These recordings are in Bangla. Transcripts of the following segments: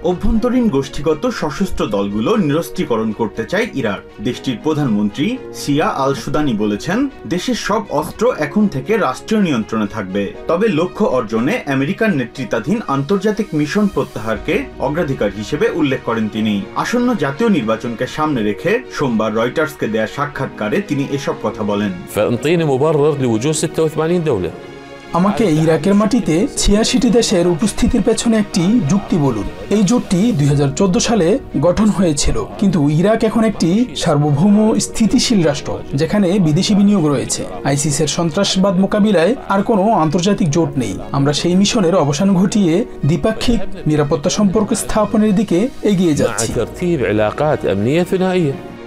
অভ্যন্তরীণ গোষ্ঠীগত সশস্ত্র দলগুলো নিরস্ত্রীকরণ করতে চায় ইরাক। দেশটির প্রধানমন্ত্রী সিয়া আল সুদানি বলেছেন, দেশের সব অস্ত্র এখন থেকে রাষ্ট্রীয় নিয়ন্ত্রণে থাকবে। তবে লক্ষ্য অর্জনে আমেরিকার নেতৃত্বাধীন আন্তর্জাতিক মিশন প্রত্যাহারকে অগ্রাধিকার হিসেবে উল্লেখ করেন তিনি। আসন্ন জাতীয় নির্বাচনকে সামনে রেখে সোমবার রয়টার্সকে দেয়া সাক্ষাৎকারে তিনি এসব কথা বলেন। আমাকে ইরাকের মাটিতে ৮৬টি দেশের উপস্থিতির পেছনে একটি যুক্তি বলুন। এই জোটটি ২০১৪ সালে গঠন হয়েছিল, কিন্তু ইরাক এখন একটি সার্বভৌম স্থিতিশীল রাষ্ট্র যেখানে বিদেশি বিনিয়োগ রয়েছে। আইসিসের সন্ত্রাসবাদ মোকাবিলায় আর কোনো আন্তর্জাতিক জোট নেই। আমরা সেই মিশনের অবসান ঘটিয়ে দ্বিপাক্ষিক নিরাপত্তা সম্পর্ক স্থাপনের দিকে এগিয়ে যাচ্ছি।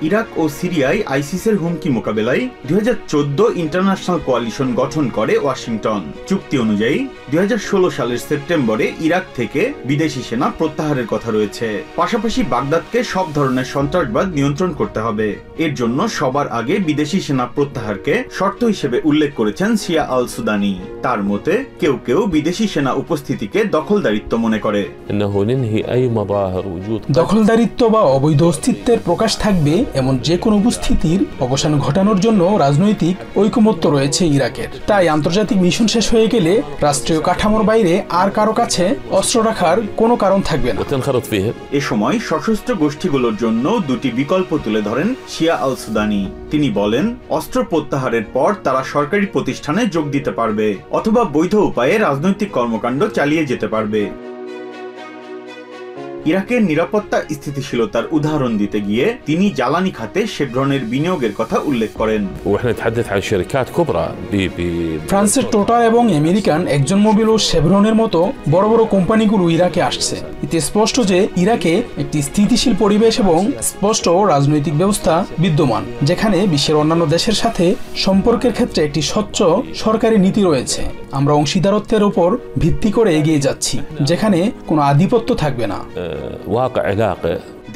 ইরাক ও সিরিয়ায় আইসিসের হুমকি মোকাবেলায় ২০১৪ ইন্টারন্যাশনাল কোয়ালিশন গঠন করে ওয়াশিংটন। চুক্তি অনুযায়ী ২০১৬ সালের সেপ্টেম্বরে ইরাক থেকে বিদেশি সেনা প্রত্যাহারের কথা রয়েছে। পাশাপাশি বাগদাদকে সব ধরনের সন্ত্রাসবাদ নিয়ন্ত্রণ করতে হবে। এর জন্য সবার আগে বিদেশি সেনা প্রত্যাহারকে শর্ত হিসেবে উল্লেখ করেছেন সিয়া আল সুদানি। তার মতে কেউ কেউ বিদেশি সেনা উপস্থিতিকে দখলদারিত্ব মনে করে। দখলদারিত্ব বা অবৈধ অস্তিত্বের প্রকাশ থাকবে এমন যে কোনো উপস্থিতির অবসান ঘটানোর জন্য রাজনৈতিক ঐকমত্য রয়েছে ইরাকের। তাই আন্তর্জাতিক মিশন শেষ হয়ে গেলে রাষ্ট্রীয় কাঠামোর বাইরে আর কারো কাছে অস্ত্র রাখার কোনো কারণ থাকবে না। এ সময় সশস্ত্র গোষ্ঠীগুলোর জন্য দুটি বিকল্প তুলে ধরেন সিয়া আল সুদানি। তিনি বলেন, অস্ত্র প্রত্যাহারের পর তারা সরকারি প্রতিষ্ঠানে যোগ দিতে পারবে অথবা বৈধ উপায়ে রাজনৈতিক কর্মকাণ্ড চালিয়ে যেতে পারবে। ইরাকের নিরাপত্তা স্থিতিশীলতার উদাহরণ দিতে গিয়ে তিনি জ্বালানি খাতে শেভরনের বিনিয়োগের কথা উল্লেখ করেন। ফ্রান্সের টোটাল এবং আমেরিকান এক্সন মোবিল ও শেভরনের মতো বড় বড় কোম্পানিগুলো ইরাকে আসছে। এতে স্পষ্ট যে ইরাকে একটি স্থিতিশীল পরিবেশ এবং স্পষ্ট রাজনৈতিক ব্যবস্থা বিদ্যমান, যেখানে বিশ্বের অন্যান্য দেশের সাথে সম্পর্কের ক্ষেত্রে একটি স্বচ্ছ সরকারি নীতি রয়েছে। আমরা অংশীদারত্বের উপর ভিত্তি করে এগিয়ে যাচ্ছি, যেখানে কোনো আধিপত্য থাকবে না।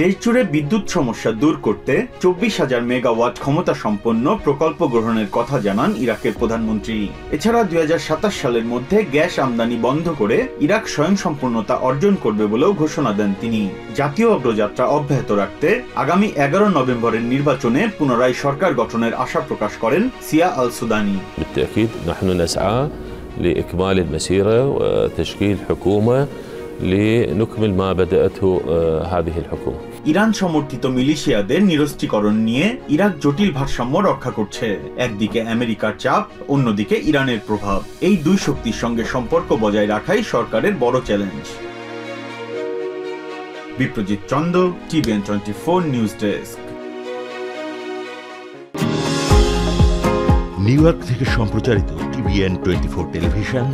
দেশ জুড়ে বিদ্যুৎ সমস্যা দূর করতে ২৪,০০০ মেগাওয়াট ক্ষমতা সম্পন্ন প্রকল্প গ্রহণের কথা জানান ইরাকের প্রধানমন্ত্রী। এছাড়া ২০২৭ সালের মধ্যে গ্যাস আমদানি বন্ধ করে ইরাক স্বয়ংসম্পূর্ণতা অর্জন করবে বলেও ঘোষণা দেন তিনি। জাতীয় অগ্রযাত্রা অব্যাহত রাখতে আগামী ১১ নভেম্বরের নির্বাচনে পুনরায় সরকার গঠনের আশা প্রকাশ করেন সিয়া আল সুদানি। لإكمال المسيرة وتشكيل حكومة لنكمل ما بدأته هذه الحكومة. ইরান সমর্থিত মিলিশিয়াদের নিরস্ত্রীকরণ নিয়ে ইরাক জটিল ভারসাম্য রক্ষা করছে। একদিকে আমেরিকার চাপ, অন্যদিকে ইরানের প্রভাব। এই দুই শক্তির সঙ্গে সম্পর্ক বজায় রাখাই সরকারের বড় challenge. Biprajit Chanda, TVN 24 news desk. New York থেকে সম্প্রচারিত টিভিএন 24 টেলিভিশন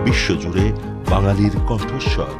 বিশ্বজুড়ে বাঙালির কণ্ঠস্বর।